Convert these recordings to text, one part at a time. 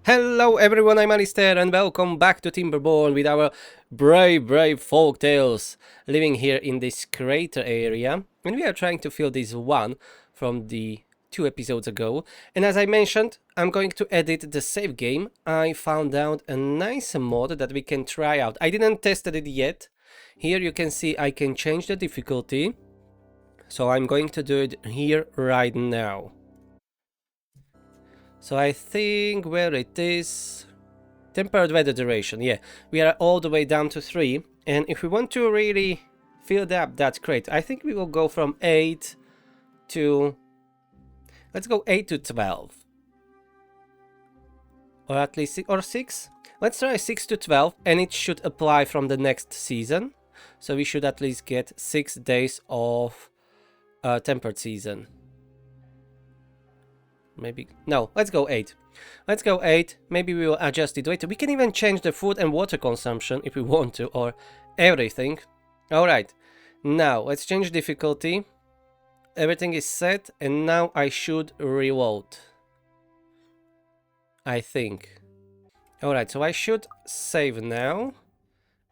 Hello everyone, I'm Alistair and welcome back to Timberborn with our brave Folktails living here in this crater area. And we are trying to fill this one from the 2 episodes ago. And as I mentioned, I'm going to edit the save game. I found out a nice mod that we can try out. I didn't test it yet. Here you can see I can change the difficulty. So I'm going to do it here right now. So I think where it is, tempered weather duration, yeah, we are all the way down to 3, and if we want to really fill up that crate, I think we will go from 8 to, let's go 8 to 12, or at least 6, let's try 6 to 12, and it should apply from the next season, so we should at least get 6 days of tempered season. Maybe, no, let's go 8. Let's go 8, maybe we will adjust it later. We can even change the food and water consumption if we want to, or everything. Alright, now let's change difficulty. Everything is set, and now I should reload. I think. Alright, so I should save now,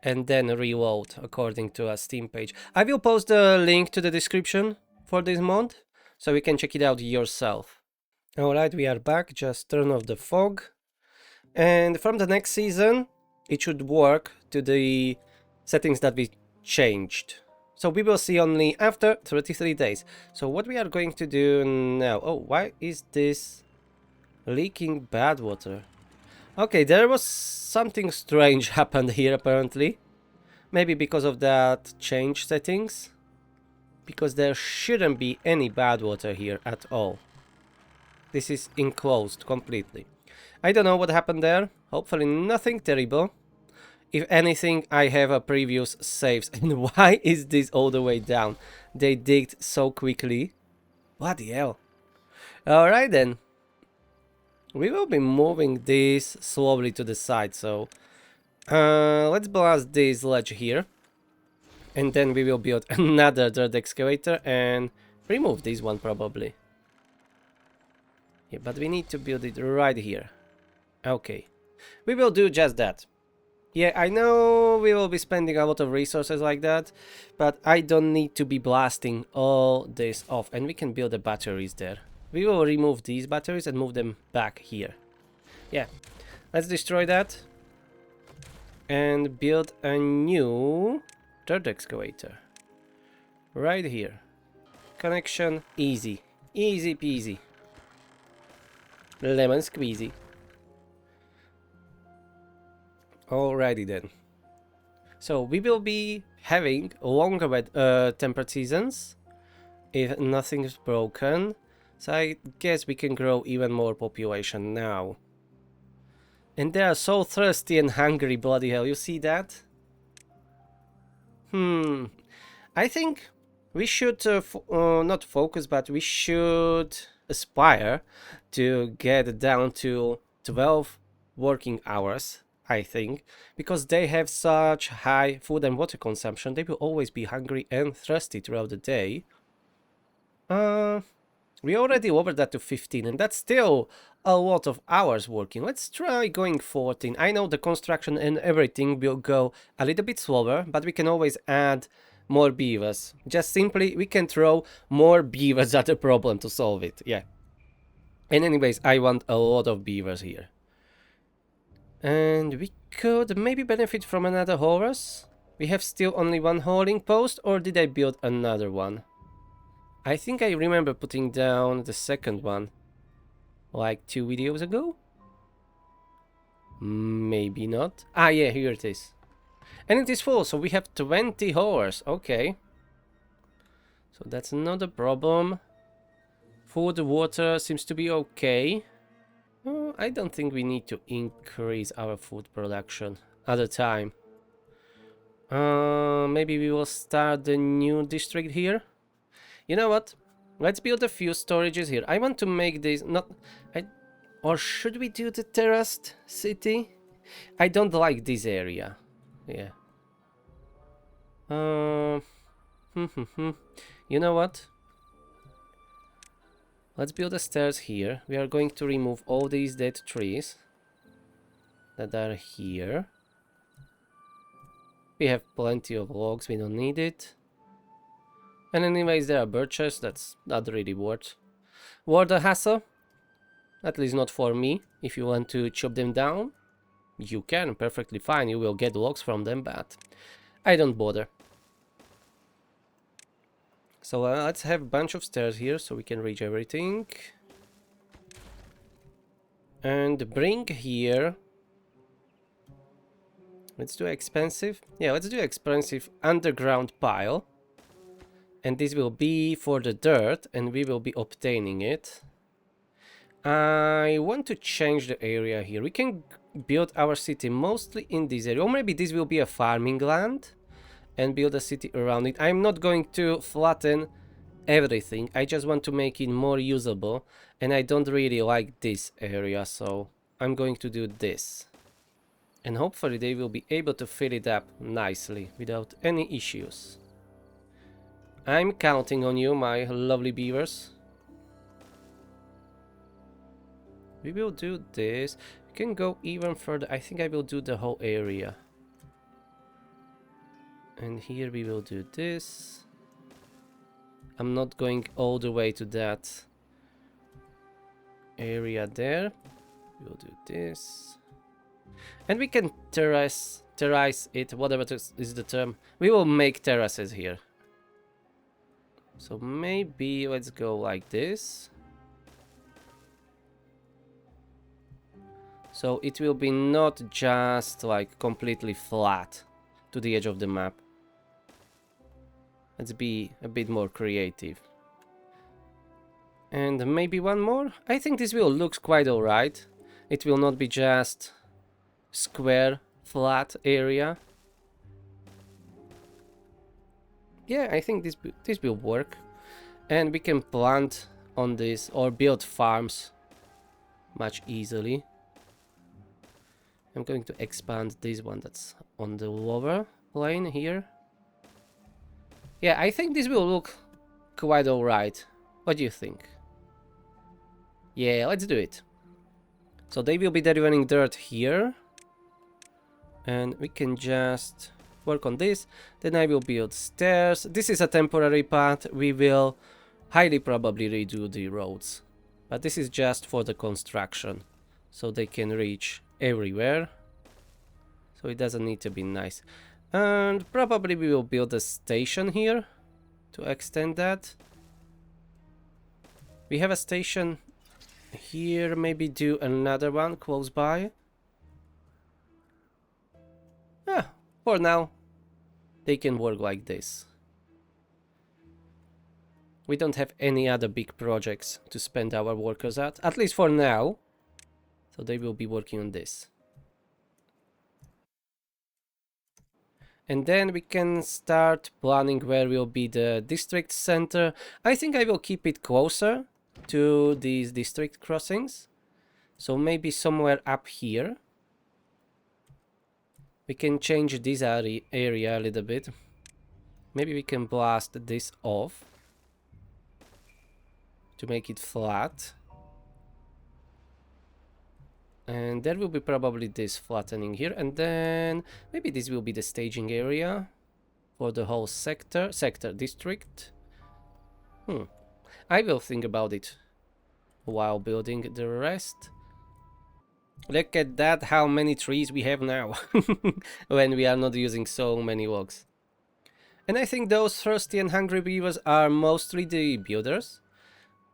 and then reload according to a Steam page. I will post the link to the description for this mod, so you can check it out yourself. Alright, we are back, just turn off the fog. And from the next season, it should work to the settings that we changed. So we will see only after 33 days. So what we are going to do now... Oh, why is this leaking bad water? Okay, there was something strange happened here apparently. Maybe because of that change settings. Because there shouldn't be any bad water here at all. This is enclosed completely. I don't know what happened there. Hopefully nothing terrible. If anything, I have a previous saves. And why is this all the way down? They digged so quickly. Bloody hell. Alright then. We will be moving this slowly to the side. So let's blast this ledge here. And then we will build another dirt excavator and remove this one probably. Yeah, but we need to build it right here. Okay, we will do just that. Yeah, I know we will be spending a lot of resources like that, but I don't need to be blasting all this off, and we can build the batteries there. We will remove these batteries and move them back here. Yeah, let's destroy that and build a new dirt excavator right here. Connection easy, easy peasy. Lemon squeezy. Alrighty then. So we will be having longer tempered seasons if nothing is broken. So I guess we can grow even more population now. And they are so thirsty and hungry, bloody hell. You see that? I think we should not focus, but we should aspire to get down to 12 working hours, I think, because they have such high food and water consumption. They will always be hungry and thirsty throughout the day. We already lowered that to 15, and that's still a lot of hours working. Let's try going 14. I know the construction and everything will go a little bit slower, but we can always add more beavers. Just simply, we can throw more beavers at the problem to solve it, yeah. And anyways, I want a lot of beavers here. And we could maybe benefit from another horse. We have still only one hauling post, or did I build another one? I think I remember putting down the second one like 2 videos ago? Maybe not. Ah yeah, here it is. And it is full, so we have 20 horse. Okay. So that's not a problem. Food, water seems to be okay. I don't think we need to increase our food production at a time. Maybe we will start the new district here. You know what? Let's build a few storages here. I want to make this not... or should we do the terraced city? I don't like this area. Yeah. You know what? Let's build the stairs here. We are going to remove all these dead trees. that are here. We have plenty of logs, we don't need it. And anyways, there are birches, that's not really worth the hassle. At least not for me. If you want to chop them down, you can, perfectly fine. You will get logs from them, but I don't bother. So let's have a bunch of stairs here so we can reach everything. And bring here... Let's do expensive. Yeah, let's do expensive underground pile. And this will be for the dirt, and we will be obtaining it. I want to change the area here. We can build our city mostly in this area. Or maybe this will be a farming land and build a city around it. I'm not going to flatten everything. I just want to make it more usable. And I don't really like this area, so I'm going to do this. And hopefully they will be able to fill it up nicely without any issues. I'm counting on you, my lovely beavers. We will do this. We can go even further. I think I will do the whole area. And here we will do this. I'm not going all the way to that area there. We will do this. And we can terrace it, whatever is the term. We will make terraces here. So maybe let's go like this. So it will be not just like completely flat to the edge of the map. Let's be a bit more creative. And maybe one more. I think this will look quite alright. It will not be just square flat area. Yeah, I think this will work. And we can plant on this or build farms much easily. I'm going to expand this one that's on the lower plane here. Yeah, I think this will look quite alright. What do you think? Yeah, let's do it. So they will be delivering dirt here. And we can just work on this. Then I will build stairs. This is a temporary path. We will highly probably redo the roads. But this is just for the construction. So they can reach everywhere. So it doesn't need to be nice. And probably we will build a station here to extend that. We have a station here. Maybe do another one close by. Yeah, for now they can work like this. We don't have any other big projects to spend our workers at least for now. So they will be working on this. And then we can start planning where will be the district center. I think I will keep it closer to these district crossings. So maybe somewhere up here. We can change this area a little bit. Maybe we can blast this off to make it flat. And there will be probably this flattening here, and then maybe this will be the staging area for the whole district. I will think about it while building the rest. Look at that, how many trees we have now when we are not using so many logs. And I think those thirsty and hungry beavers are mostly the builders,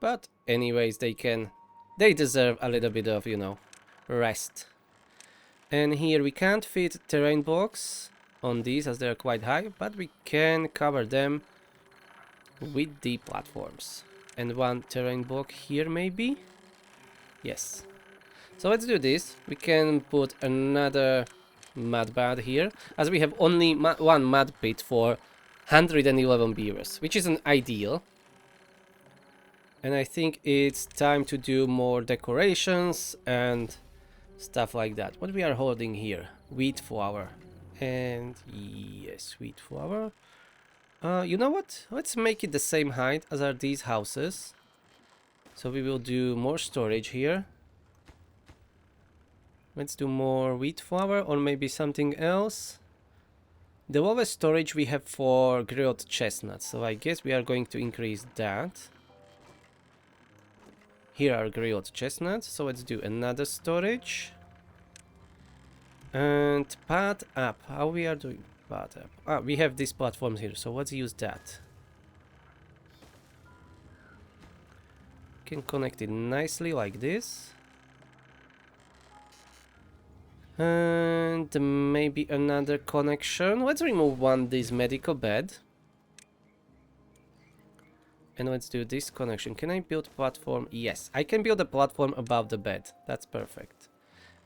but anyways they deserve a little bit of, you know, rest. And here we can't fit terrain blocks on these as they're quite high, but we can cover them with the platforms. And one terrain block here maybe? Yes. So let's do this. We can put another mud bath here, as we have only one mud pit for 111 beavers, which isn't ideal. And I think it's time to do more decorations and stuff like that. What we are holding here? Wheat flour. And yes, wheat flour. You know what? Let's make it the same height as are these houses. So we will do more storage here. Let's do more wheat flour or maybe something else. The lowest storage we have for grilled chestnuts, so I guess we are going to increase that. Here are grilled chestnuts, so let's do another storage. And path up, how we are doing path up? Ah, we have these platforms here, so let's use that. Can connect it nicely like this. And maybe another connection. Let's remove this medical bed. And let's do this connection. Can I build platform? Yes, I can build a platform above the bed. That's perfect.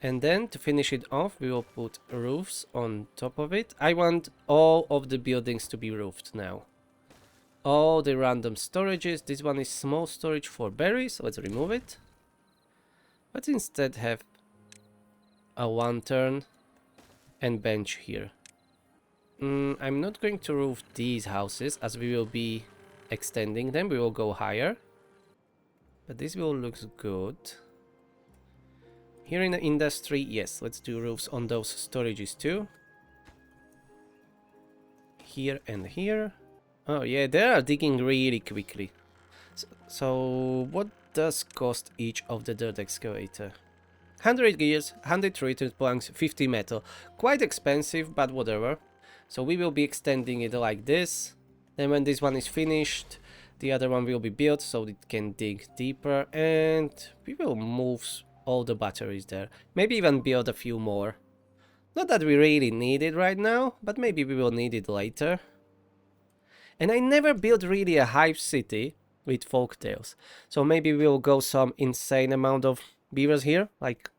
And then to finish it off, we will put roofs on top of it. I want all of the buildings to be roofed now. All the random storages. This one is small storage for berries. Let's remove it. Let's instead have a lantern and bench here. I'm not going to roof these houses as we will be extending them. We will go higher. But this will look good. Here in the industry, yes, let's do roofs on those storages too. Here and here. Oh yeah, they are digging really quickly. So what does cost each of the dirt excavator? 100 gears, 100 treated planks, 50 metal. Quite expensive, but whatever. So we will be extending it like this. Then when this one is finished, the other one will be built so it can dig deeper. And we will move all the batteries there. Maybe even build a few more. Not that we really need it right now, but maybe we will need it later. And I never built really a hive city with Folktails. So maybe we'll go some insane amount of beavers here, like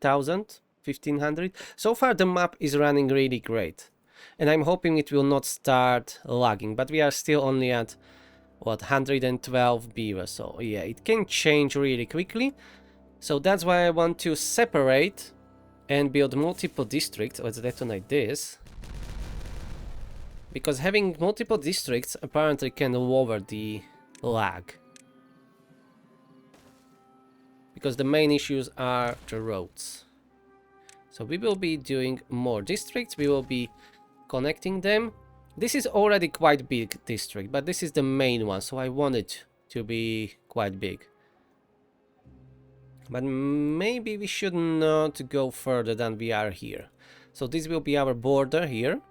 1000, 1500. So far the map is running really great. And I'm hoping it will not start lagging, but we are still only at, what, 112 beavers. So yeah, it can change really quickly. So that's why I want to separate and build multiple districts. Let's detonate this. Because having multiple districts apparently can lower the lag. Because the main issues are the roads. So we will be doing more districts. We will be connecting them. This is already quite big district, but this is the main one. So I want it to be quite big. But maybe we should not go further than we are here. So this will be our border here.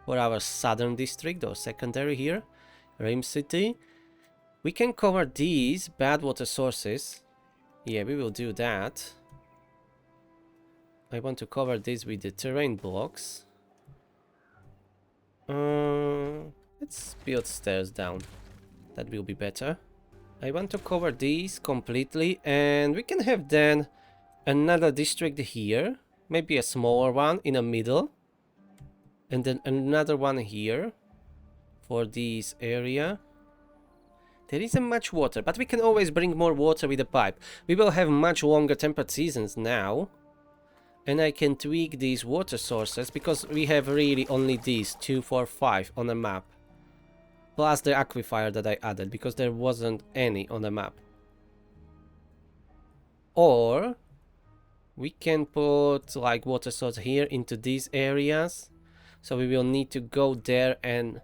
For our southern district or secondary here. Rim City. We can cover these bad water sources. Yeah, we will do that. I want to cover this with the terrain blocks. Let's build stairs down. That will be better. I want to cover these completely, and we can have then another district here. Maybe a smaller one in the middle. And then another one here for this area. There isn't much water, but we can always bring more water with a pipe. We will have much longer temperate seasons now. And I can tweak these water sources because we have really only these 2, 4, 5 on the map. Plus the aquifer that I added because there wasn't any on the map. Or we can put like water source here into these areas. So we will need to go there and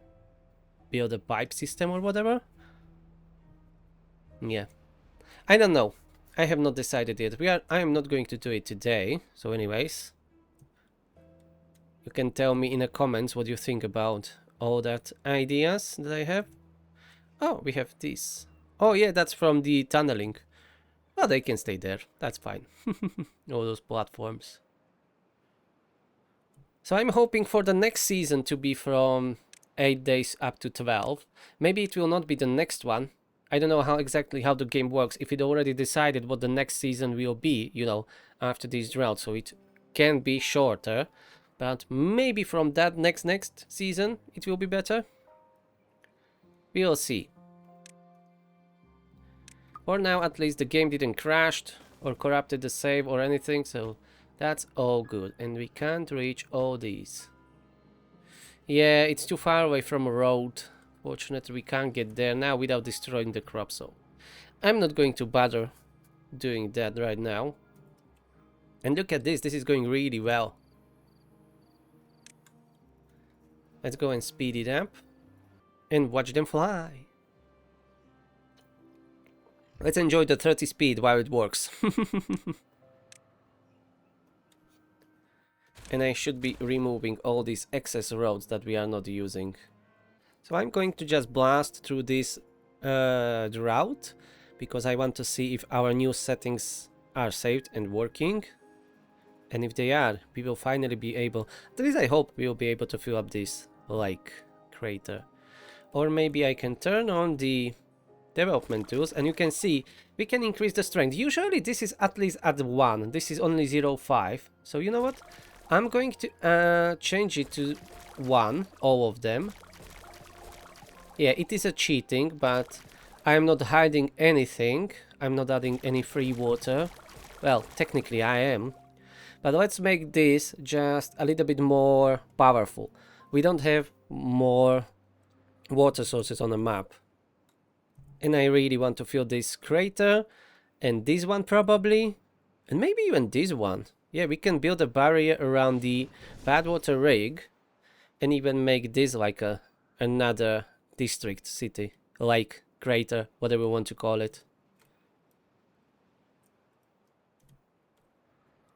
build a pipe system or whatever. Yeah. I don't know. I have not decided yet. I am not going to do it today. So anyways. You can tell me in the comments what you think about all that ideas that I have. Oh, we have this. Oh yeah, that's from the tunneling. Well, they can stay there. That's fine. All those platforms. So I'm hoping for the next season to be from 8 days up to 12. Maybe it will not be the next one. I don't know exactly how the game works. If it already decided what the next season will be, you know, after these droughts. So it can be shorter. But maybe from that next season it will be better. We'll see. For now, at least the game didn't crash or corrupted the save or anything, so that's all good. And we can't reach all these. Yeah, it's too far away from a road. Fortunately, we can't get there now without destroying the crop, so I'm not going to bother doing that right now. And look at this is going really well. Let's go and speed it up and watch them fly. Let's enjoy the 30 speed while it works. And I should be removing all these excess roads that we are not using. So I'm going to just blast through this drought, because I want to see if our new settings are saved and working. And if they are, we will finally be able, at least I hope we will be able to fill up this lake crater. Or maybe I can turn on the development tools, and you can see we can increase the strength. Usually this is at least at 1, this is only 0.5. So you know what? I'm going to change it to 1, all of them. Yeah, it is a cheating, but I'm not hiding anything. I'm not adding any free water. Well, technically I am. But let's make this just a little bit more powerful. We don't have more water sources on the map. And I really want to fill this crater. And this one probably. And maybe even this one. Yeah, we can build a barrier around the Badwater rig. And even make this like another district, city, lake, crater, whatever we want to call it.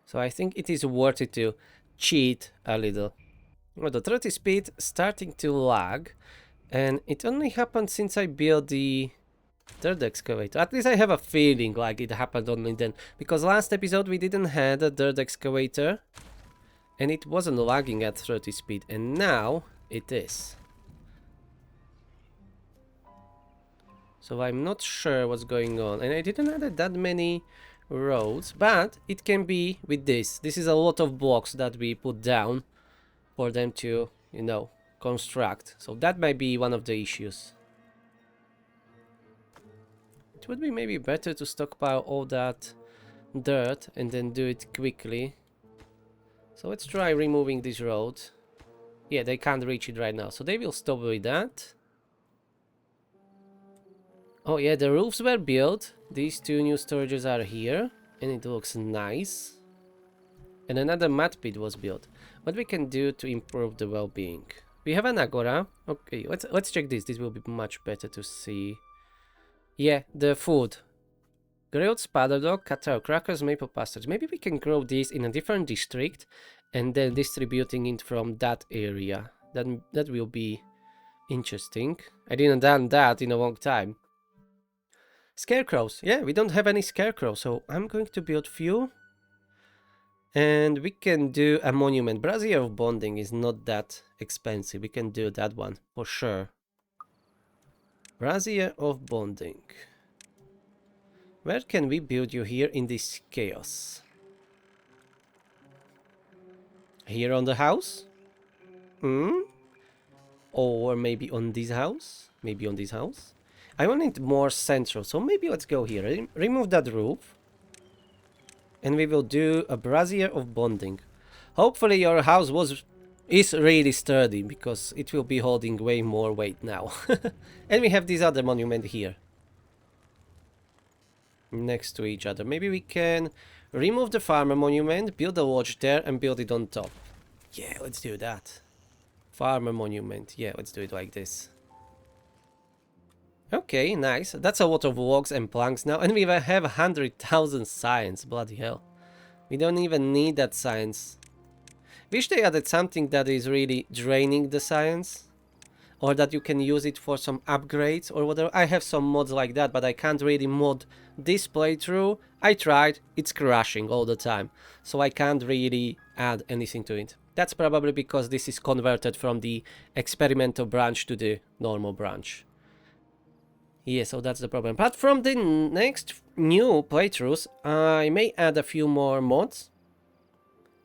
So I think it is worth it to cheat a little. Well, the 30 speed starting to lag, and it only happened since I built the third excavator. At least I have a feeling like it happened only then, because last episode we didn't have a third excavator, and it wasn't lagging at 30 speed, and now it is. So I'm not sure what's going on, and I didn't add that many roads, but it can be with this. This is a lot of blocks that we put down for them to, you know, construct. So that might be one of the issues. It would be maybe better to stockpile all that dirt and then do it quickly. So let's try removing this road. Yeah, they can't reach it right now, so they will stop with that. Oh yeah, the roofs were built. These 2 new storages are here, and it looks nice. And another mud pit was built. What we can do to improve the well-being? We have an agora. Okay, let's check this. This will be much better to see. Yeah, the food. Grilled spatter dog, cacao crackers, maple pastures. Maybe we can grow these in a different district and then distributing it from that area. That will be interesting. I didn't done that in a long time. Scarecrows. Yeah, we don't have any scarecrows, so I'm going to build few. And we can do a monument. Brazier of Bonding is not that expensive. We can do that one for sure. Brazier of Bonding. Where can we build you here in this chaos? Here on the house? Or maybe on this house? Maybe on this house? I want it more central, so maybe let's go here. Remove that roof. And we will do a brazier of bonding. Hopefully your house is really sturdy, because it will be holding way more weight now. And we have this other monument here. Next to each other. Maybe we can remove the farmer monument, build a lodge there, and build it on top. Yeah, let's do that. Farmer monument. Yeah, let's do it like this. Okay, nice. That's a lot of logs and planks now. And we have 100,000 science. Bloody hell. We don't even need that science. Wish they added something that is really draining the science. Or that you can use it for some upgrades or whatever. I have some mods like that, but I can't really mod this playthrough. I tried. It's crashing all the time. So I can't really add anything to it. That's probably because this is converted from the experimental branch to the normal branch. Yeah, so that's the problem. But from the next new playthroughs, I may add a few more mods.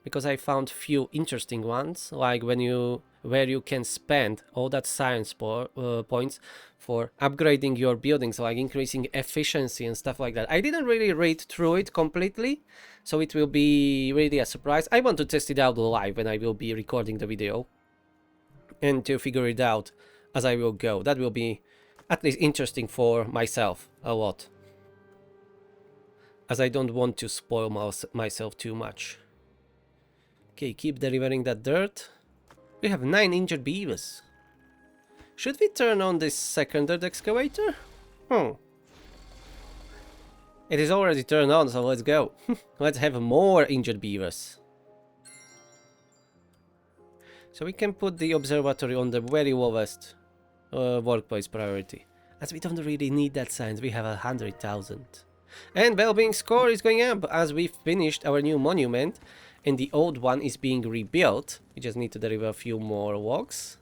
Because I found few interesting ones, like where you can spend all that science points for upgrading your buildings, like increasing efficiency and stuff like that. I didn't really read through it completely, so it will be really a surprise. I want to test it out live when I will be recording the video, and to figure it out as I will go. That will be at least interesting for myself a lot. as I don't want to spoil myself too much. Okay, keep delivering that dirt. We have 9 injured beavers. Should we turn on this second dirt excavator? It is already turned on, so let's go. Let's have more injured beavers. So we can put the observatory on the very lowest workplace priority. As we don't really need that science, we have 100,000. And well-being score is going up as we finished our new monument and the old one is being rebuilt. We just need to deliver a few more logs.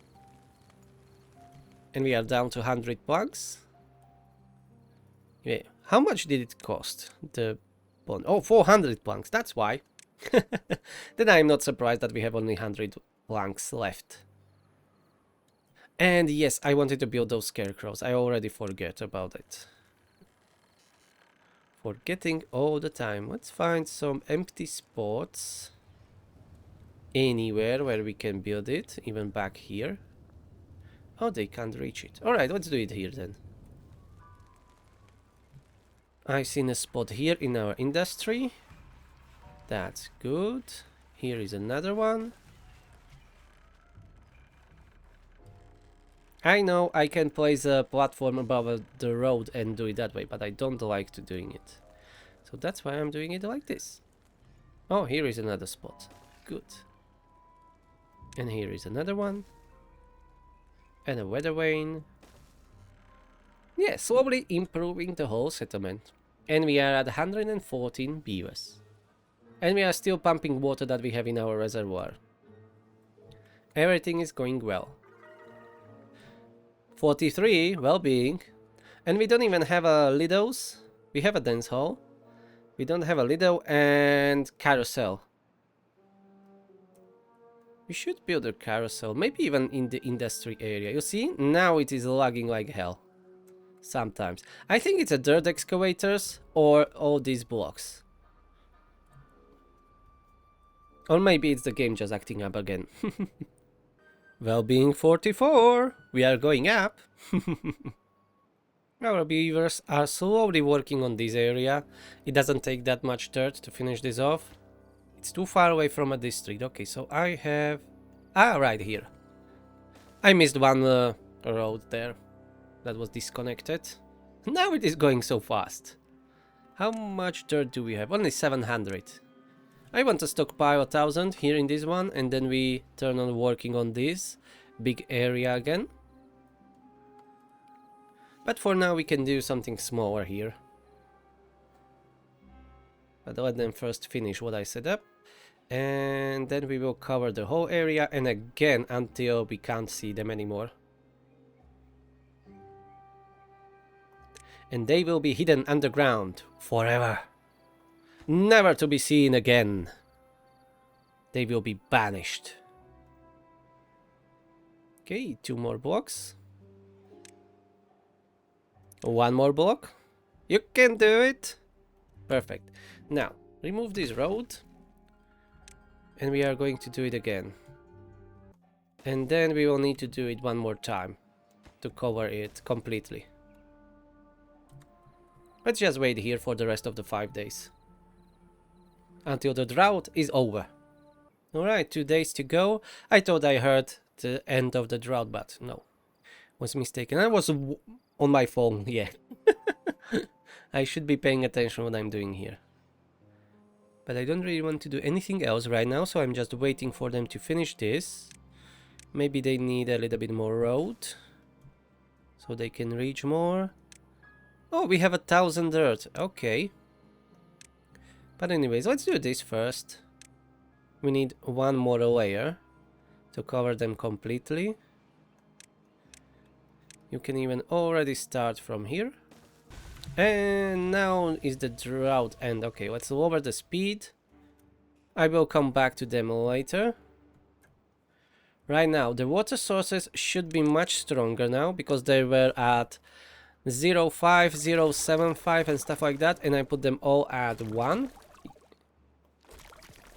And we are down to 100 plugs. Yeah. How much did it cost? The bond? Oh, 400 planks. That's why. Then I'm not surprised that we have only 100 planks left. And yes, I wanted to build those scarecrows. I already forget about it. Forgetting all the time. Let's find some empty spots. Anywhere where we can build it. Even back here. Oh, they can't reach it. Alright, let's do it here then. I've seen a spot here in our industry. That's good. Here is another one. I know I can place a platform above the road and do it that way, but I don't like to doing it. So that's why I'm doing it like this. Oh, here is another spot. Good. And here is another one. And a weather vane. Yeah, slowly improving the whole settlement. And we are at 114 beavers. And we are still pumping water that we have in our reservoir. Everything is going well. 43 well-being. And we don't even have a Lidos. We have a dance hall. We don't have a Lido and carousel. We should build a carousel, maybe even in the industry area. You see, now it is lagging like hell. Sometimes. I think it's a dirt excavators or all these blocks. Or maybe it's the game just acting up again. Well-being 44. We are going up. Our beavers are slowly working on this area. It doesn't take that much dirt to finish this off. It's too far away from a district. Okay, so I have... right here. I missed one road there. That was disconnected. Now it is going so fast. How much dirt do we have? Only 700. I want to stockpile 1,000 here in this one. And then we turn on working on this big area again. But for now we can do something smaller here. But let them first finish what I set up. And then we will cover the whole area and again until we can't see them anymore. And they will be hidden underground forever. Never to be seen again. They will be banished. Okay, 2 more blocks. 1 more block. You can do it. Perfect. Now, remove this road. And we are going to do it again. And then we will need to do it one more time to cover it completely. Let's just wait here for the rest of the 5 days. Until the drought is over. Alright, 2 days to go. I thought I heard the end of the drought, but no. Was mistaken. I was on my phone, yeah. I should be paying attention what I'm doing here. But I don't really want to do anything else right now, so I'm just waiting for them to finish this. Maybe they need a little bit more road. So they can reach more. Oh, we have 1,000 dirt. Okay. But anyways, let's do this first. We need 1 more layer to cover them completely. You can even already start from here. And now is the drought end. Okay, let's lower the speed. I will come back to them later. Right now, the water sources should be much stronger now because they were at 0.5, 0.75 and stuff like that. And I put them all at 1.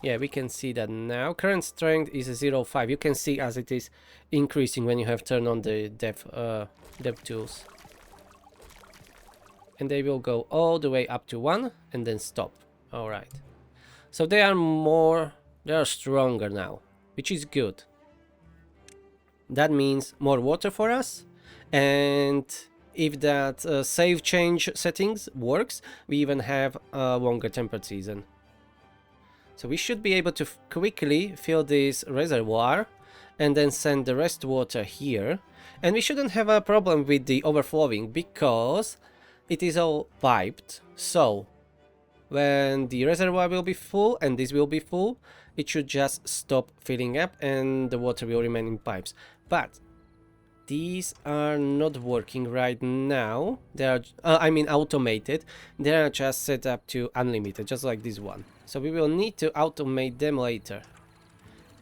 Yeah, we can see that now. Current strength is 0.5. You can see as it is increasing when you have turned on the depth tools. and they will go all the way up to 1 and then stop. All right. So they are stronger now, which is good. That means more water for us, and if that save change settings works, we even have a longer temperate season. So we should be able to quickly fill this reservoir and then send the rest water here. And we shouldn't have a problem with the overflowing because it is all piped. So when the reservoir will be full and this will be full, it should just stop filling up and the water will remain in pipes. But these are not working right now. They are, automated. They are just set up to unlimited, just like this one. So we will need to automate them later.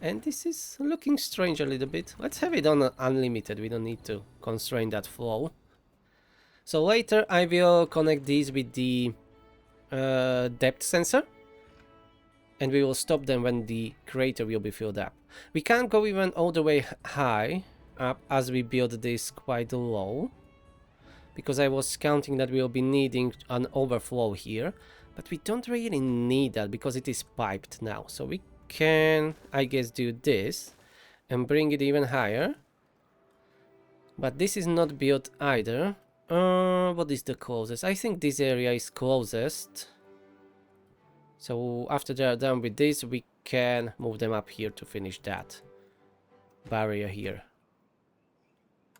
And this is looking strange a little bit. Let's have it on unlimited. We don't need to constrain that flow. So later I will connect these with the depth sensor. And we will stop them when the crater will be filled up. We can't go even all the way high up as we build this quite low. Because I was counting that we will be needing an overflow here. But we don't really need that because it is piped now. So we can, I guess, do this and bring it even higher. But this is not built either. What is the closest? I think this area is closest. So after they are done with this, we can move them up here to finish that barrier here.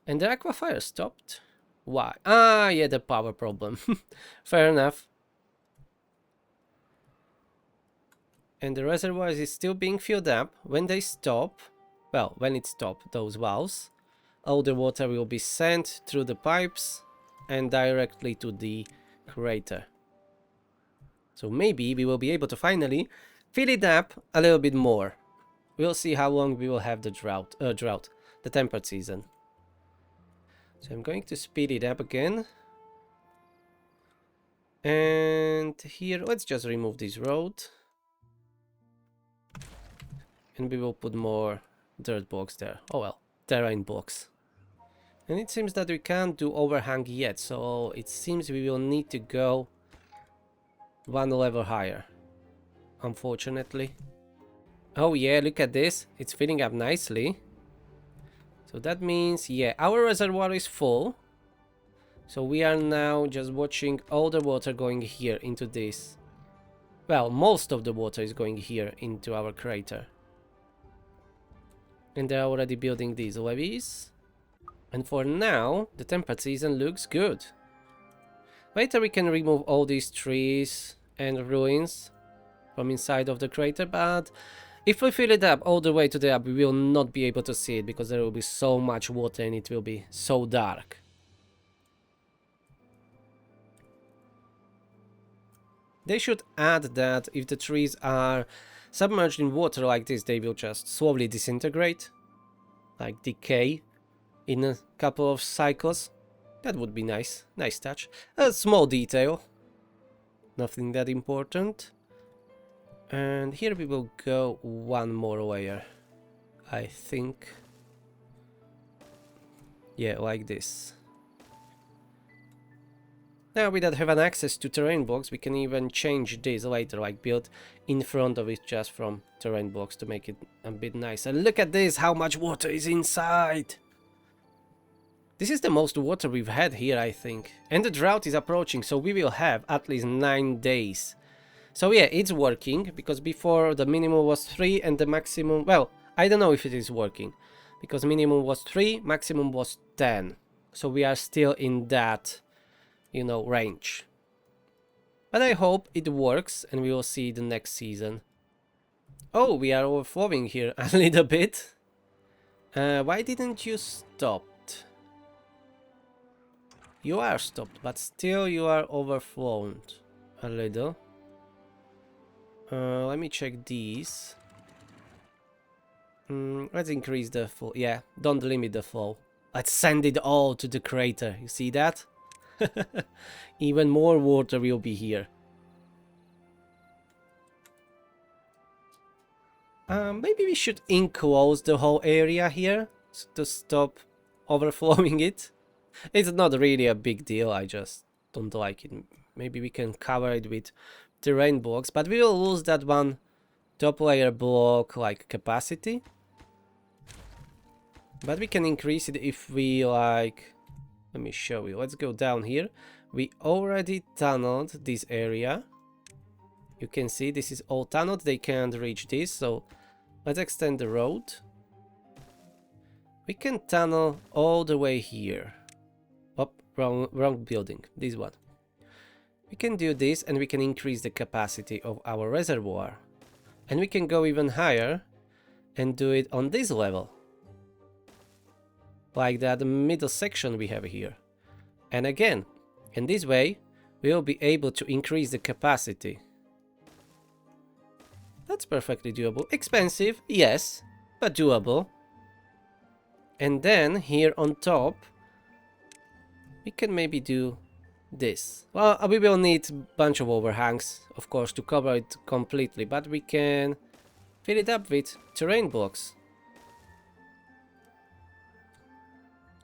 And the aquifer stopped? Why? Ah, yeah, the power problem. Fair enough. And the reservoir is still being filled up. When they stop, well, when it stops, those valves, all the water will be sent through the pipes and directly to the crater. So maybe we will be able to finally fill it up a little bit more. We'll see how long we will have the drought, the temperate season. So I'm going to speed it up again. And here, let's just remove this road. And we will put more dirt blocks there. Oh well, terrain blocks. And it seems that we can't do overhang yet, so it seems we will need to go one level higher, unfortunately. Oh yeah, look at this, it's filling up nicely. So that means, yeah, our reservoir is full. So we are now just watching all the water going here into this. Well, most of the water is going here into our crater. And they're already building these levees. And for now, the temperate season looks good. Later we can remove all these trees and ruins from inside of the crater, but if we fill it up all the way to the up, we will not be able to see it because there will be so much water and it will be so dark. They should add that if the trees are submerged in water like this, they will just slowly disintegrate, like decay in a couple of cycles. That would be nice. Nice touch. A small detail. Nothing that important. And here we will go one more layer, I think. Yeah, like this. Now we don't have an access to terrain blocks, we can even change this later, like build in front of it just from terrain blocks to make it a bit nicer. Look at this, how much water is inside! This is the most water we've had here, I think. And the drought is approaching, so we will have at least 9 days. So yeah, it's working, because before the minimum was 3 and the maximum... Well, I don't know if it is working, because minimum was 3, maximum was 10. So we are still in that, you know, range. But I hope it works and we will see the next season. Oh, we are overflowing here a little bit. Why didn't you stop? You are stopped, but still you are overflown a little. Let me check these. Let's increase the flow. Yeah, don't limit the flow. Let's send it all to the crater. You see that? Even more water will be here. Maybe we should enclose the whole area here to stop overflowing it. It's not really a big deal, I just don't like it. Maybe we can cover it with terrain blocks, but we will lose that one top layer block like capacity. But we can increase it if we like. Let me show you. Let's go down here. We already tunneled this area. You can see this is all tunneled. They can't reach this, so let's extend the road. We can tunnel all the way here. Oh, wrong building. This one. We can do this and we can increase the capacity of our reservoir. And we can go even higher and do it on this level. Like that middle section we have here. And again, in this way, we will be able to increase the capacity. That's perfectly doable. Expensive, yes, but doable. And then here on top, we can maybe do this. Well, we will need a bunch of overhangs, of course, to cover it completely, but we can fill it up with terrain blocks.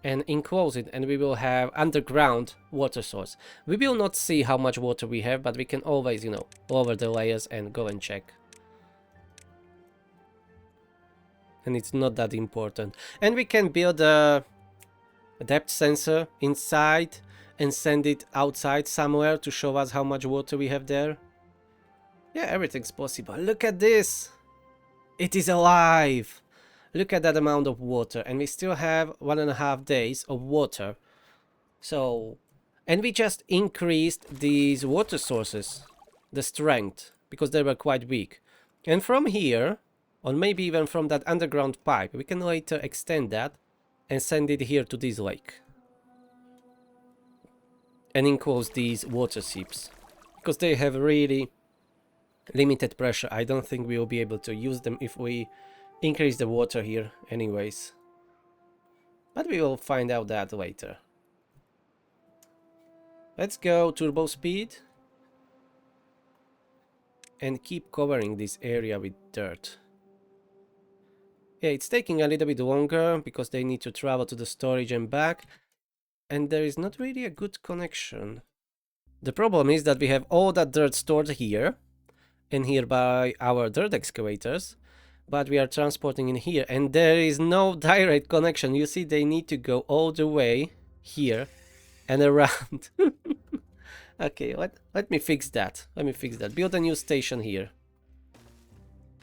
And enclose it, and we will have underground water source. We will not see how much water we have, but we can always, you know, lower the layers and go and check. And it's not that important. And we can build a depth sensor inside and send it outside somewhere to show us how much water we have there. Yeah, everything's possible. Look at this! It is alive! Look at that amount of water, and we still have 1.5 days of water. So, and we just increased these water sources, the strength, because they were quite weak. And from here, or maybe even from that underground pipe, we can later extend that and send it here to this lake. And enclose these water seeps, because they have really limited pressure. I don't think we will be able to use them if we increase the water here anyways, but we will find out that later. Let's go turbo speed and keep covering this area with dirt. Yeah, it's taking a little bit longer because they need to travel to the storage and back, and there is not really a good connection. The problem is that we have all that dirt stored here and here by our dirt excavators, but we are transporting in here, and there is no direct connection. You see, they need to go all the way here and around. Okay, let me fix that. Build a new station here.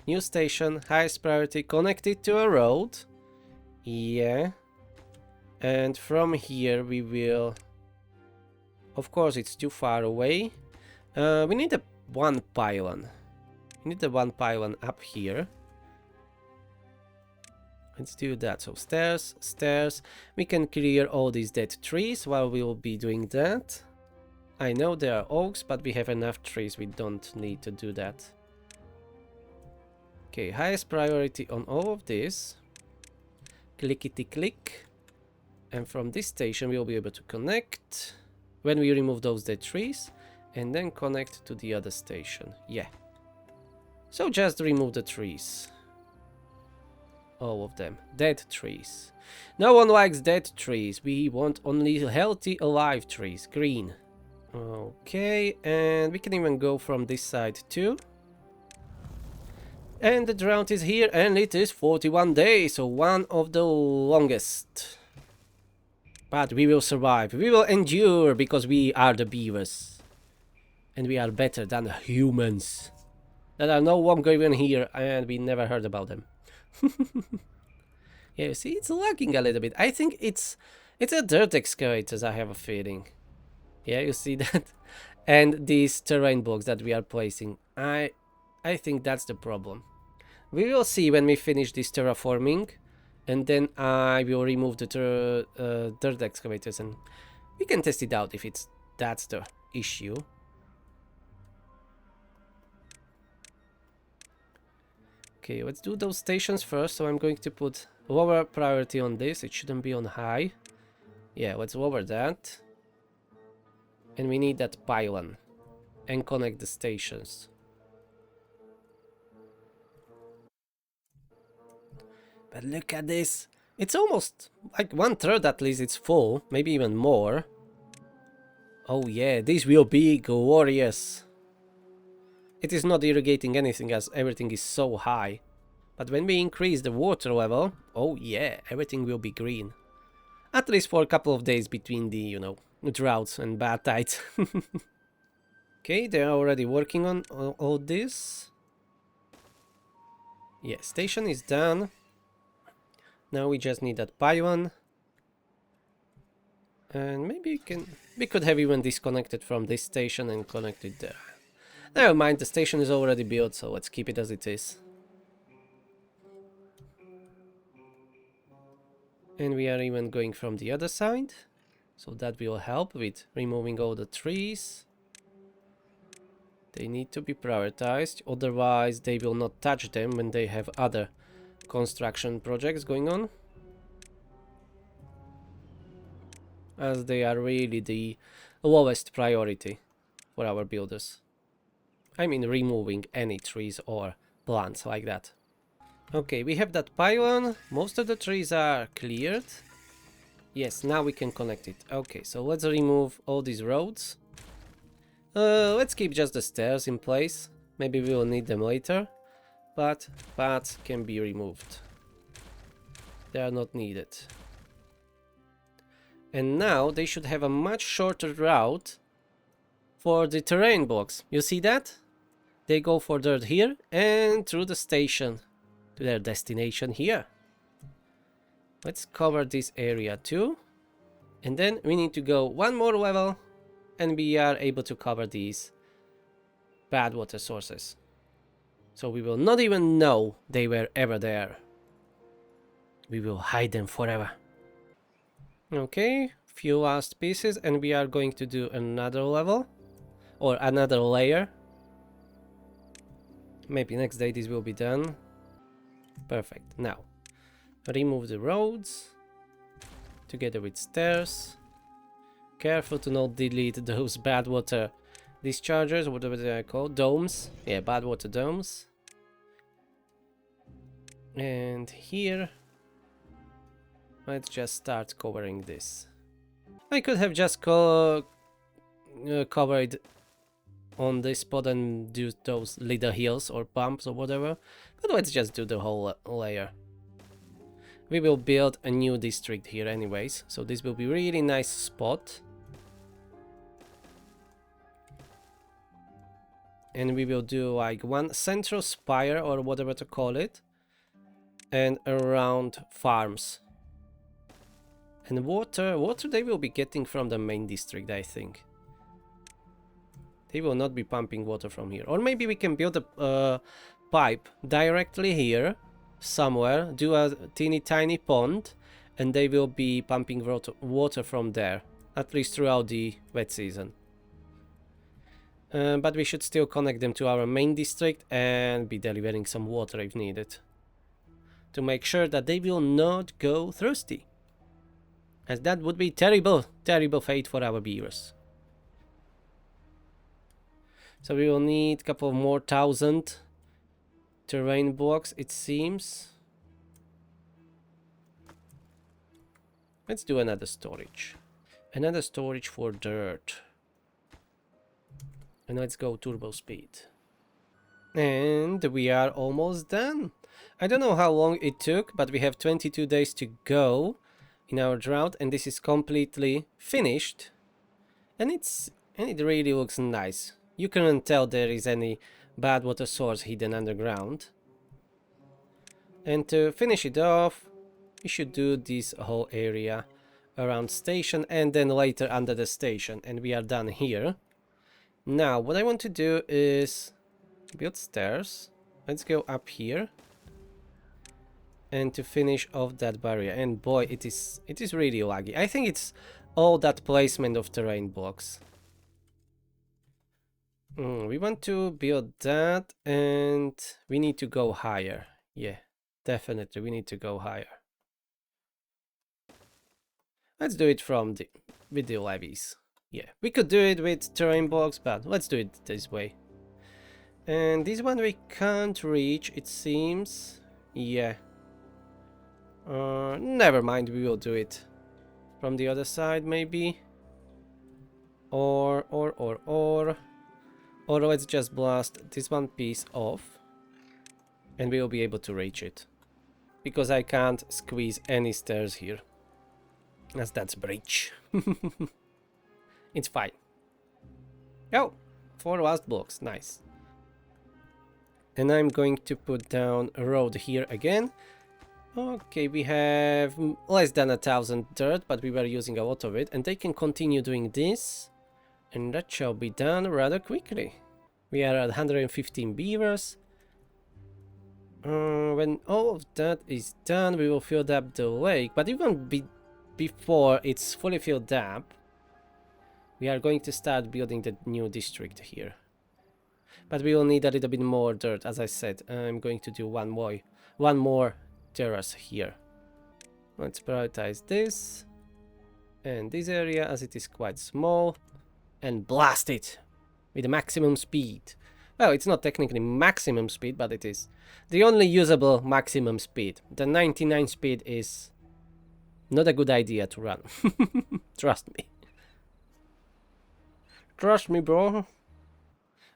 New station, highest priority, connected to a road. Yeah. And from here we will... Of course, it's too far away. We need one pylon. We need the one pylon up here. Let's do that. So stairs, stairs. We can clear all these dead trees while we will be doing that. I know there are oaks, but we have enough trees. We don't need to do that. Okay, highest priority on all of this. Clickety click. And from this station we will be able to connect when we remove those dead trees, and then connect to the other station. Yeah. So just remove the trees. All of them. Dead trees. No one likes dead trees. We want only healthy, alive trees. Green. Okay, and we can even go from this side too. And the drought is here, and it is 41 days, so one of the longest. But we will survive. We will endure, because we are the beavers. And we are better than humans that are no longer even here, and we never heard about them. Yeah, you see, it's lagging a little bit. I think it's a dirt excavators, I have a feeling. Yeah, you see that? And these terrain blocks that we are placing. I think that's the problem. We will see when we finish this terraforming, and then I will remove the dirt excavators, and we can test it out if that's the issue. Okay, let's do those stations first. So I'm going to put lower priority on this. It shouldn't be on high. Yeah, let's lower that. And we need that pylon and connect the stations. But look at this. It's almost like 1/3 at least it's full, maybe even more. Oh yeah, this will be glorious. It is not irrigating anything as everything is so high. But when we increase the water level, oh yeah, everything will be green. At least for a couple of days between the, droughts and bad tides. Okay, they're already working on all this. Yeah, station is done. Now we just need that pylon. And maybe we could have even disconnected from this station and connected there. Never mind, the station is already built, so let's keep it as it is. And we are even going from the other side, so that will help with removing all the trees. They need to be prioritized, otherwise they will not touch them when they have other construction projects going on. As they are really the lowest priority for our builders. I mean removing any trees or plants like that. Okay, we have that pylon. Most of the trees are cleared. Yes, now we can connect it. Okay, so let's remove all these roads. Let's keep just the stairs in place. Maybe we will need them later. But paths can be removed. They are not needed. And now they should have a much shorter route for the terrain blocks. You see that? They go for dirt here and through the station to their destination here. Let's cover this area too. And then we need to go one more level and we are able to cover these bad water sources. So we will not even know they were ever there. We will hide them forever. Okay, few last pieces and we are going to do another level or another layer. Maybe next day this will be done. Perfect. Now, remove the roads together with stairs. Careful to not delete those bad water dischargers, whatever they are called, domes. Yeah, bad water domes. And here, let's just start covering this. I could have just covered on this spot and do those little hills or bumps or whatever, but let's just do the whole layer. We will build a new district here anyways, so this will be really nice spot. And we will do like one central spire or whatever to call it, and around farms. And water they will be getting from the main district, I think. They will not be pumping water from here. Or maybe we can build a pipe directly here, somewhere, do a teeny tiny pond, and they will be pumping water from there, at least throughout the wet season. But we should still connect them to our main district and be delivering some water if needed. To make sure that they will not go thirsty. As that would be terrible, terrible fate for our beavers. So we will need a couple more 1,000 terrain blocks, it seems. Let's do another storage. Another storage for dirt. And let's go turbo speed. And we are almost done. I don't know how long it took, but we have 22 days to go in our drought, and this is completely finished. And it really looks nice. You can't tell there is any bad water source hidden underground. And to finish it off, we should do this whole area around station and then later under the station, and we are done here. Now what I want to do is build stairs. Let's go up here and to finish off that barrier. And boy, it is really laggy. I think it's all that placement of terrain blocks. We want to build that and we need to go higher. Yeah, definitely we need to go higher. Let's do it with the levees. Yeah, we could do it with terrain blocks, but let's do it this way. And this one we can't reach, it seems. Yeah. Never mind, we will do it from the other side, maybe. Or let's just blast this one piece off and we will be able to reach it. Because I can't squeeze any stairs here. As that's bridge. It's fine. Oh, 4 last blocks, nice. And I'm going to put down a road here again. Okay, we have less than 1,000 dirt, but we were using a lot of it. And they can continue doing this. And that shall be done rather quickly. We are at 115 beavers. When all of that is done, we will fill up the lake. But even before it's fully filled up, we are going to start building the new district here. But we will need a little bit more dirt, as I said. I'm going to do one more terrace here. Let's prioritize this and this area, as it is quite small, and blast it with maximum speed. Well, it's not technically maximum speed, but it is the only usable maximum speed. The 99 speed is not a good idea to run. Trust me. Trust me, bro.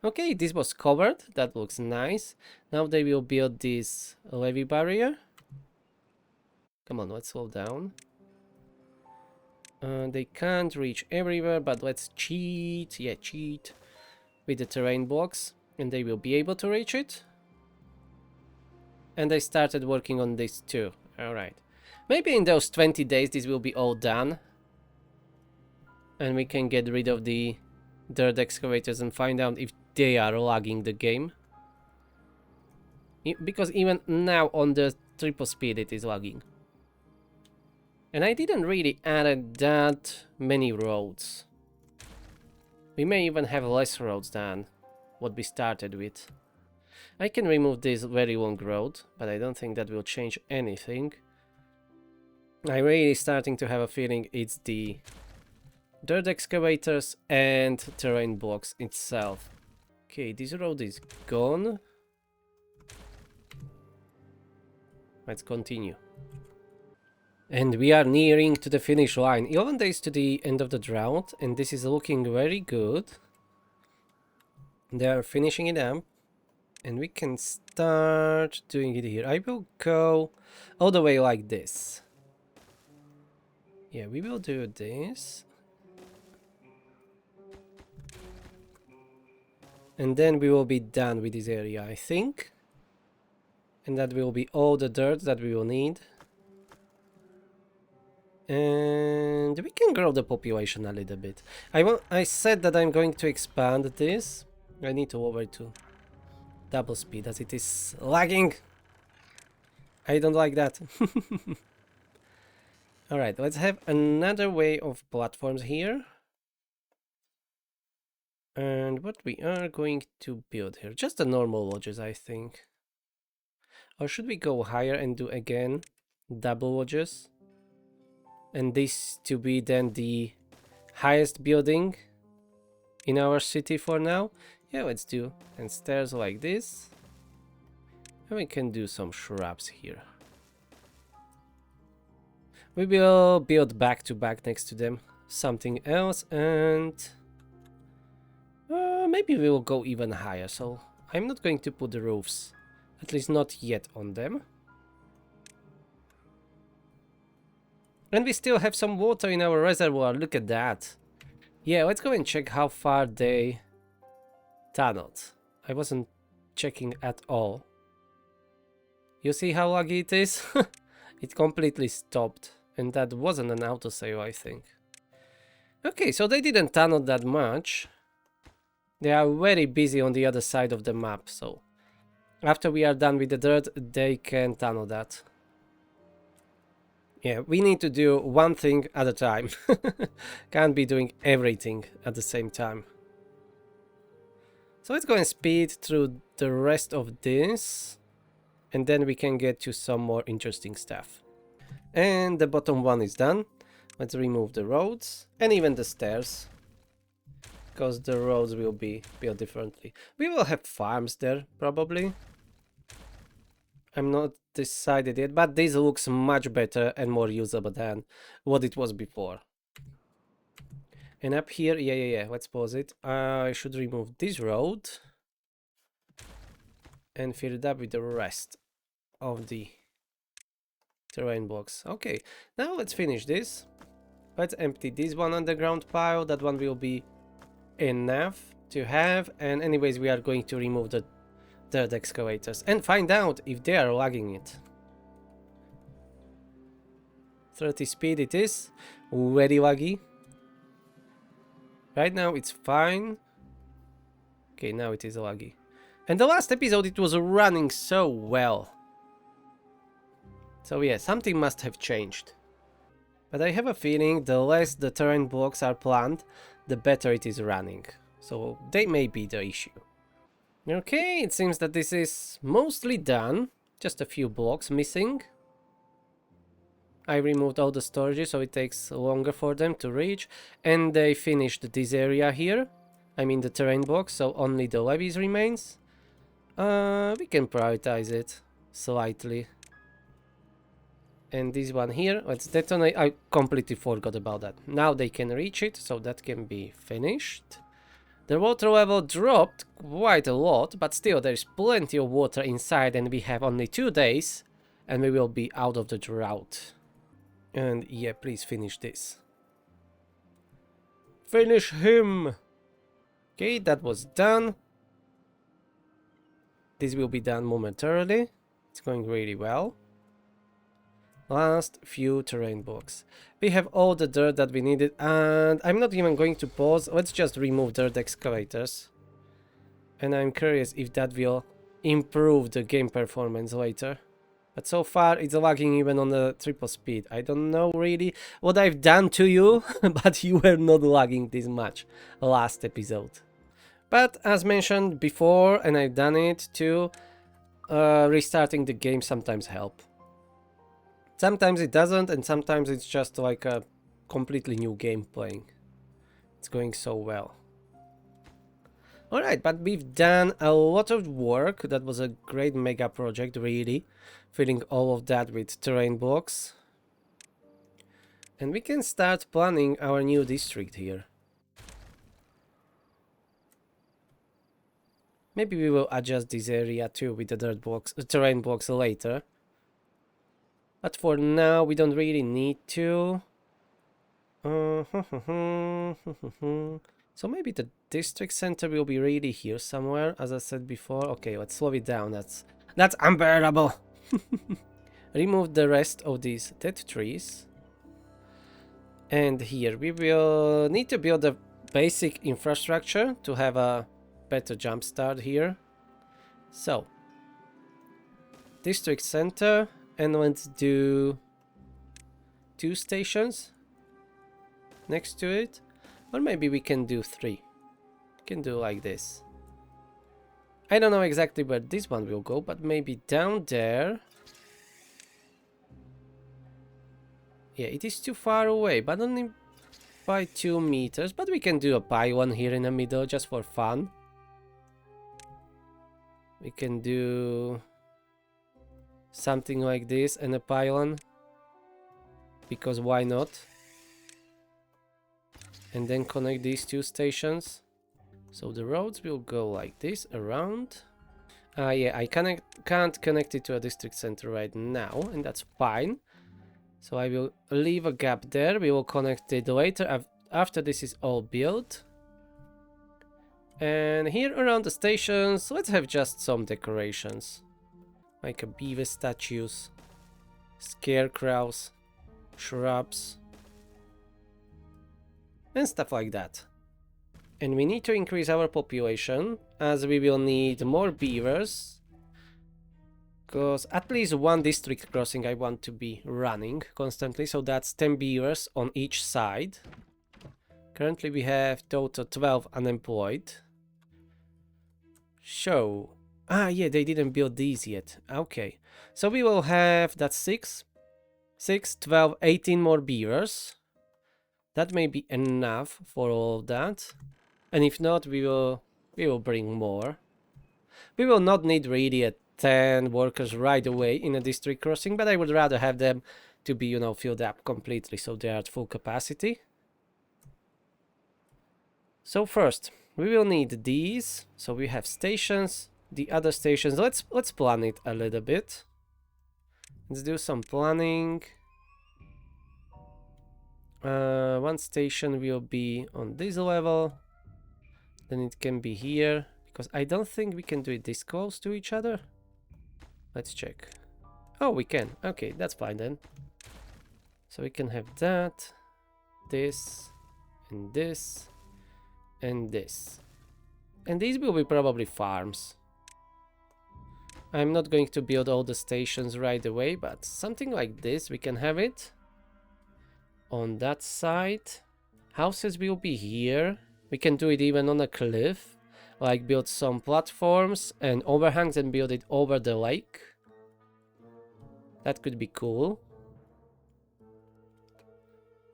Okay, this was covered. That looks nice. Now they will build this levee barrier. Come on, let's slow down. They can't reach everywhere, but let's cheat. Yeah, cheat with the terrain blocks, and they will be able to reach it. And they started working on this too. All right. Maybe in those 20 days this will be all done. And we can get rid of the dirt excavators and find out if they are lagging the game. Because even now on the triple speed it is lagging. And I didn't really add that many roads. We may even have less roads than what we started with. I can remove this very long road, but I don't think that will change anything. I'm really starting to have a feeling it's the dirt excavators and terrain blocks itself. Okay, this road is gone. Let's continue. And we are nearing to the finish line. 11 days to the end of the drought, and this is looking very good. They are finishing it up, and we can start doing it here. I will go all the way like this. Yeah, we will do this. And then we will be done with this area, I think. And that will be all the dirt that we will need. And we can grow the population a little bit. I said that I'm going to expand this. I need to lower to double speed as it is lagging. I don't like that. Alright, let's have another way of platforms here. And what we are going to build here, just the normal lodges, I think. Or should we go higher and do again double lodges? And this to be then the highest building in our city for now. Yeah, let's do. And stairs like this. And we can do some shrubs here. We will build back to back next to them something else, and maybe we will go even higher. So I'm not going to put the roofs, at least not yet, on them. And we still have some water in our reservoir, look at that. Yeah, let's go and check how far they tunneled. I wasn't checking at all. You see how laggy it is? It completely stopped, and that wasn't an autosave, I think. Okay, so they didn't tunnel that much. They are very busy on the other side of the map, so after we are done with the dirt, they can tunnel that. Yeah, we need to do one thing at a time. Can't be doing everything at the same time. So let's go and speed through the rest of this, and then we can get to some more interesting stuff. And the bottom one is done. Let's remove the roads and even the stairs, because the roads will be built differently. We will have farms there, probably. I'm not decided yet, but this looks much better and more usable than what it was before. And up here, yeah, let's pause it. I should remove this road and fill it up with the rest of the terrain blocks. Okay, now let's finish this. Let's empty this one underground pile. That one will be enough to have. And anyways, we are going to remove the dirt excavators and find out if they are lagging it. 30 speed it is. Very laggy. Right now it's fine. Okay, now it is laggy. And the last episode it was running so well. So yeah, something must have changed. But I have a feeling the less the terrain blocks are planned, the better it is running. So they may be the issue. Okay, it seems that this is mostly done. Just a few blocks missing. I removed all the storages, so it takes longer for them to reach. And they finished this area here. I mean the terrain blocks, so only the levees remains. We can prioritize it slightly. And this one here, let's detonate. I completely forgot about that. Now they can reach it, so that can be finished. The water level dropped quite a lot, but still there's plenty of water inside and we have only 2 days and we will be out of the drought. And yeah, please finish this. Finish him! Okay, that was done. This will be done momentarily. It's going really well. Last few terrain blocks. We have all the dirt that we needed and I'm not even going to pause. Let's just remove dirt excavators. And I'm curious if that will improve the game performance later. But so far it's lagging even on the triple speed. I don't know really what I've done to you, but you were not lagging this much last episode. But as mentioned before, and I've done it too, restarting the game sometimes help. Sometimes it doesn't, and sometimes it's just like a completely new game playing. It's going so well. Alright, but we've done a lot of work. That was a great mega project, really. Filling all of that with terrain blocks. And we can start planning our new district here. Maybe we will adjust this area too with the terrain blocks later. But for now, we don't really need to. So maybe the district center will be really here somewhere, as I said before. Okay, let's slow it down. That's unbearable. Remove the rest of these dead trees. And here we will need to build a basic infrastructure to have a better jump start here. So, district center. And let's do 2 stations next to it. Or maybe we can do 3. We can do like this. I don't know exactly where this one will go, but maybe down there. Yeah, it is too far away, but only by 2 meters. But we can do a pylon here in the middle just for fun. We can do something like this and a pylon, because why not? And then connect these 2 stations. So the roads will go like this around. Yeah, I can't connect it to a district center right now, and that's fine. So I will leave a gap there. We will connect it later after this is all built. And here around the stations, let's have just some decorations. Like a beaver statues, scarecrows, shrubs, and stuff like that. And we need to increase our population, as we will need more beavers. Because at least 1 district crossing I want to be running constantly, so that's 10 beavers on each side. Currently we have total 12 unemployed. So, yeah, they didn't build these yet. Okay, so we will have, that's 6, 12, 18 more beavers. That may be enough for all of that. And if not, we will bring more. We will not need really a 10 workers right away in a district crossing, but I would rather have them to be, filled up completely so they are at full capacity. So first, we will need these. So we have stations, the other stations. Let's plan it a little bit. Let's do some planning. One station will be on this level. Then it can be here, because I don't think we can do it this close to each other. Let's check. Oh, we can. Okay, that's fine then. So we can have that, this, and this, and this. And these will be probably farms. I'm not going to build all the stations right away, but something like this, we can have it. On that side, houses will be here. We can do it even on a cliff, like build some platforms and overhangs and build it over the lake. That could be cool.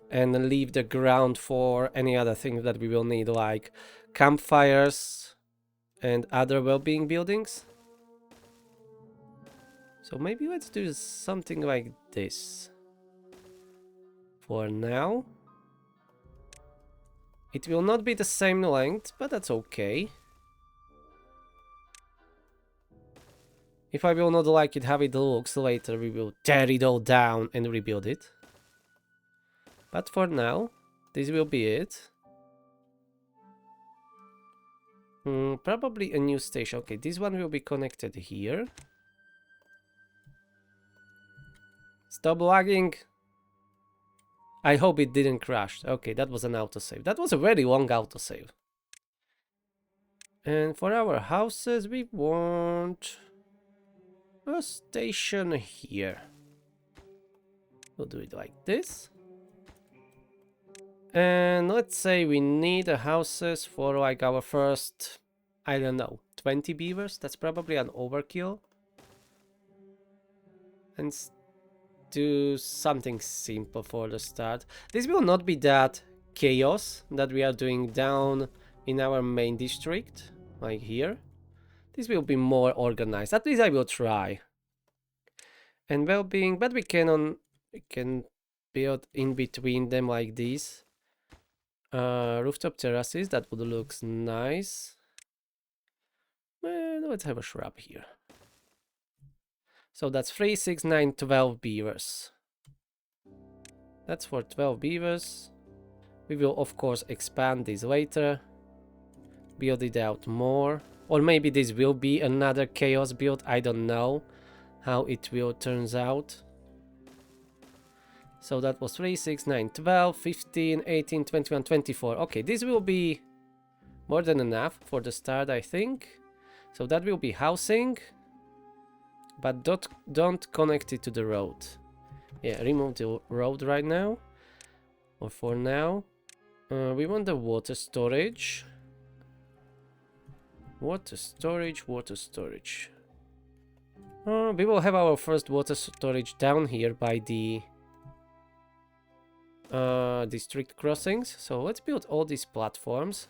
And leave the ground for any other things that we will need, like campfires and other well-being buildings. So maybe let's do something like this for now. It will not be the same length, but that's okay. If I will not like it how it looks later, we will tear it all down and rebuild it. But for now, this will be it. Probably a new station. Okay, this one will be connected here. Stop lagging. I hope it didn't crash. Okay, that was an autosave. That was a very long autosave. And for our houses, we want a station here. We'll do it like this. And let's say we need houses for like our first, I don't know, 20 beavers. That's probably an overkill. And do something simple for the start. This will not be that chaos that we are doing down in our main district, like here. This will be more organized. At least I will try. And well-being, but we can build in between them like these. Rooftop terraces, that would look nice. Well, let's have a shrub here. So that's 3, 6, 9, 12 beavers. That's for 12 beavers. We will of course expand this later. Build it out more. Or maybe this will be another chaos build. I don't know how it will turns out. So that was 3, 6, 9, 12, 15, 18, 21, 24. Okay, this will be more than enough for the start, I think. So that will be housing. But don't connect it to the road. Yeah, remove the road right now. Or for now. We want the water storage. Water storage, water storage. We will have our first water storage down here by the district crossings. So let's build all these platforms.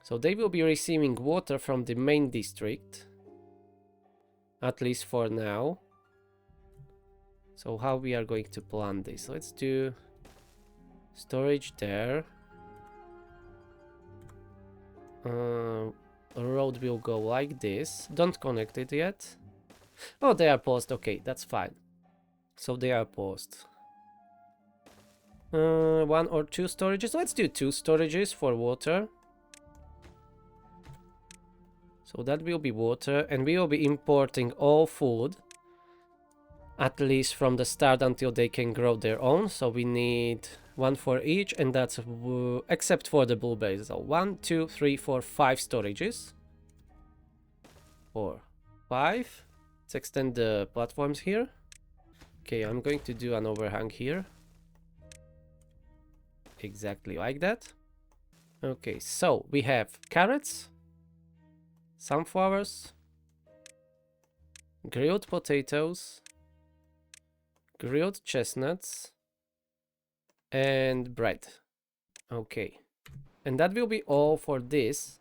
So they will be receiving water from the main district. At least for now. So how we are going to plan this? Let's do storage there. A road will go like this. Don't connect it yet. Oh, they are paused. Okay, that's fine. So they are paused. 1 or 2 storages. Let's do 2 storages for water. So that will be water, and we will be importing all food, at least from the start until they can grow their own. So we need 1 for each, and that's except for the blueberries. So 1, 2, 3, 4, 5 storages. 4, 5. Let's extend the platforms here. Okay, I'm going to do an overhang here. Exactly like that. Okay, so we have carrots, sunflowers, grilled potatoes, grilled chestnuts, and bread. Okay, and that will be all for this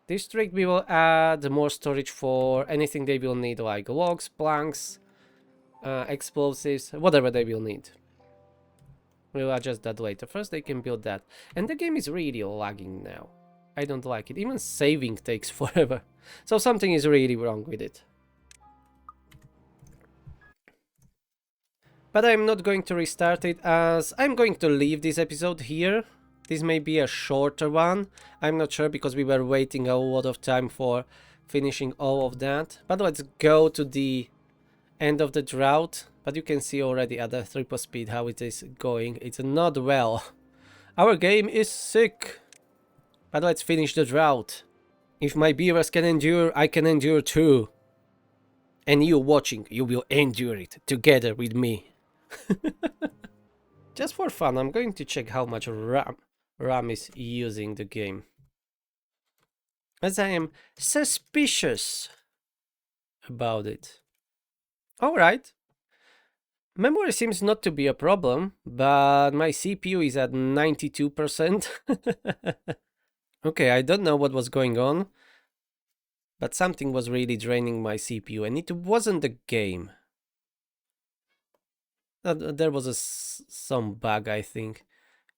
district. We will add more storage for anything they will need, like logs, planks, explosives, whatever they will need. We'll adjust that later. First they can build that. And the game is really lagging now. I don't like it. Even saving takes forever. So something is really wrong with it. But I'm not going to restart it, as I'm going to leave this episode here. This may be a shorter one. I'm not sure, because we were waiting a lot of time for finishing all of that. But let's go to the end of the drought. But you can see already at the triple speed how it is going. It's not well. Our game is sick. But let's finish the drought. If my beavers can endure, I can endure too. And you watching, you will endure it together with me. Just for fun, I'm going to check how much RAM is using the game, as I am suspicious about it. Alright. Memory seems not to be a problem, but my CPU is at 92%. Okay, I don't know what was going on, but something was really draining my CPU, and it wasn't the game. There was some bug, I think,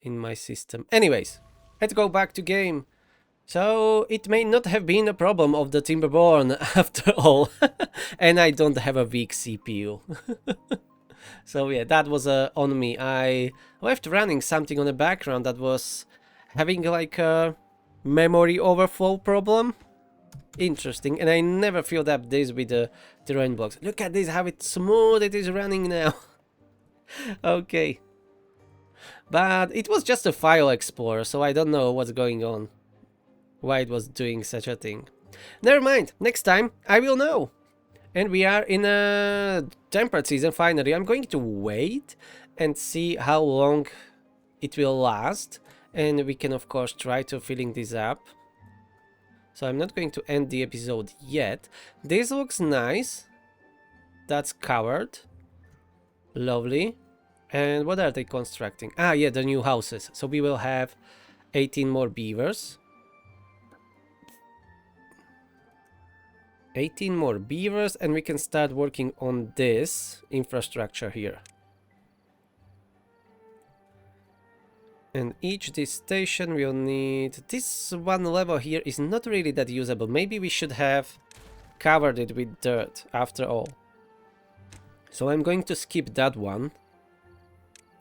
in my system. Anyways, let's go back to game. So it may not have been a problem of the Timberborn after all. And I don't have a weak CPU. So yeah, that was on me. I left running something on the background that was having like a memory overflow problem. Interesting. And I never filled up this with the terrain blocks. Look at this, how it's smooth it is running now. Okay. But it was just a file explorer, so I don't know what's going on. Why it was doing such a thing. Never mind, next time I will know. And we are in a temperate season finally. I'm going to wait and see how long it will last. And we can of course try to filling this up. So I'm not going to end the episode yet. This looks nice. That's covered. Lovely. And what are they constructing? Ah, yeah, the new houses. So we will have 18 more beavers. 18 more beavers, and we can start working on this infrastructure here. And each this station will need... This one level here is not really that usable. Maybe we should have covered it with dirt after all. So I'm going to skip that one.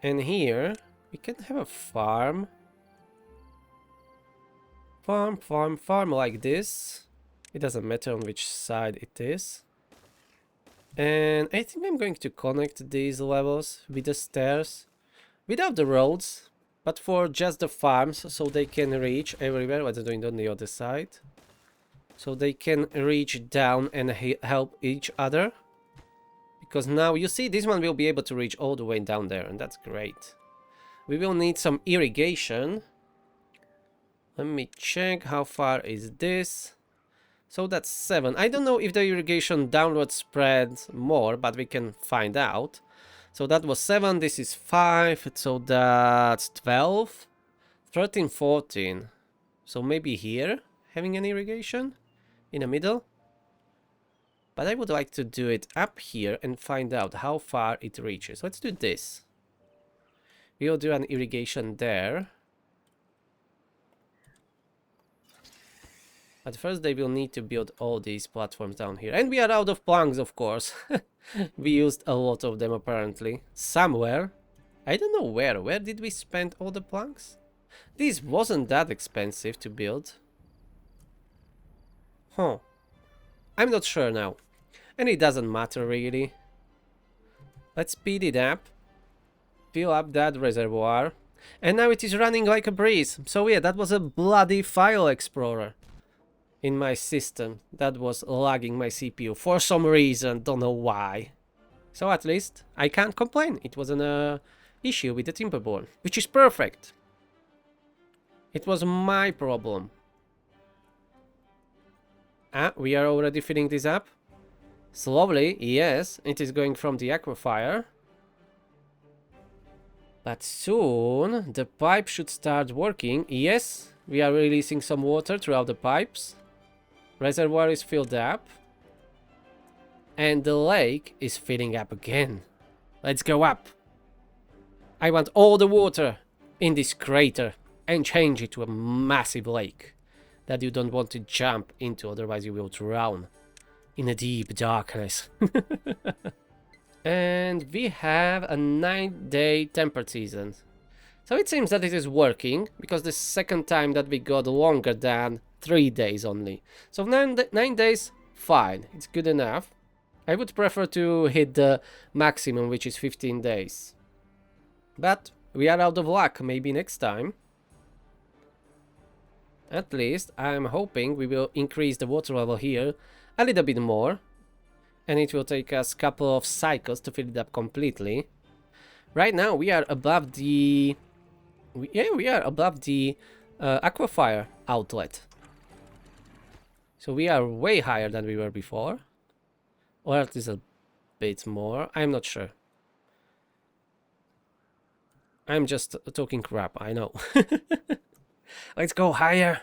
And here we can have a farm. Farm like this. It doesn't matter on which side it is. And I think I'm going to connect these levels with the stairs. Without the roads, but for just the farms, so they can reach everywhere. What they're doing on the other side. So they can reach down and help each other. Because now, you see, this one will be able to reach all the way down there, and that's great. We will need some irrigation. Let me check how far is this. So that's 7. I don't know if the irrigation downward spreads more, but we can find out. So that was 7, this is 5, so that's 12, 13, 14. So maybe here, having an irrigation in the middle. But I would like to do it up here and find out how far it reaches. Let's do this. We'll do an irrigation there. But first they will need to build all these platforms down here. And we are out of planks, of course. We used a lot of them apparently. Somewhere. I don't know where. Where did we spend all the planks? This wasn't that expensive to build. Huh. I'm not sure now. And it doesn't matter really. Let's speed it up. Fill up that reservoir. And now it is running like a breeze. So yeah, that was a bloody file explorer in my system that was lagging my CPU for some reason. Don't know why. So at least I can't complain. It was an issue with the Timberborn, which is perfect. It was my problem. Ah, we are already filling this up. Slowly, yes, it is going from the aquifer. But soon the pipe should start working. Yes, we are releasing some water throughout the pipes. Reservoir is filled up. And the lake is filling up again. Let's go up. I want all the water in this crater and change it to a massive lake that you don't want to jump into, otherwise you will drown in a deep darkness. And we have a 9-day temperate season. So it seems that it is working, because the second time that we got longer than 3 days only. So 9 days, fine, it's good enough. I would prefer to hit the maximum, which is 15 days. But we are out of luck, maybe next time. At least I'm hoping we will increase the water level here a little bit more. And it will take us a couple of cycles to fill it up completely. Right now we are above the... we are above the aquifer outlet. So we are way higher than we were before. Or at least a bit more, I'm not sure. I'm just talking crap, I know. Let's go higher.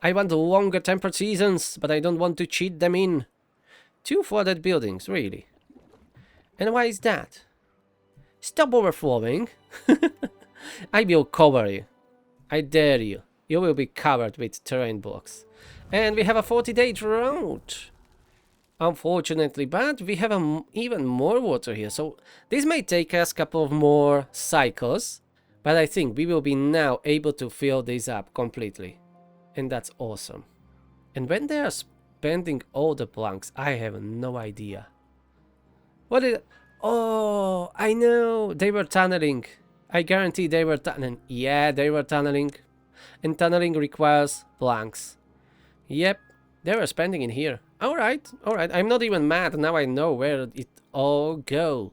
I want longer temperate seasons, but I don't want to cheat them in. 2 flooded buildings, really. And why is that? Stop overflowing. I will cover you. I dare you. You will be covered with terrain blocks. And we have a 40-day drought. Unfortunately, but we have even more water here. So this may take us a couple of more cycles. But I think we will be now able to fill this up completely. And that's awesome. And when they are spending all the planks, I have no idea. What is... Oh, I know. They were tunneling. I guarantee they were tunneling. Yeah, they were tunneling. And tunneling requires planks. Yep, they were spending in here. Alright, alright. I'm not even mad. Now I know where it all go.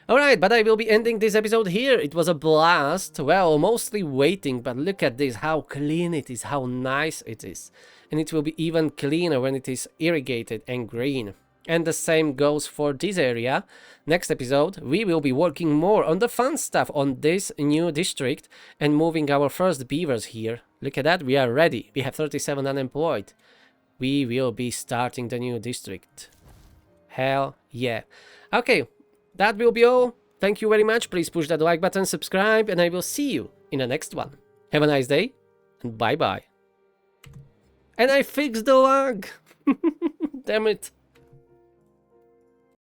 Alright, but I will be ending this episode here. It was a blast. Well, mostly waiting, but look at this, how clean it is, how nice it is. And it will be even cleaner when it is irrigated and green. And the same goes for this area. Next episode, we will be working more on the fun stuff on this new district and moving our first beavers here. Look at that, we are ready. We have 37 unemployed. We will be starting the new district. Hell yeah. Okay. That will be all. Thank you very much. Please push that like button, subscribe, and I will see you in the next one. Have a nice day, and bye-bye. And I fixed the lag! Damn it.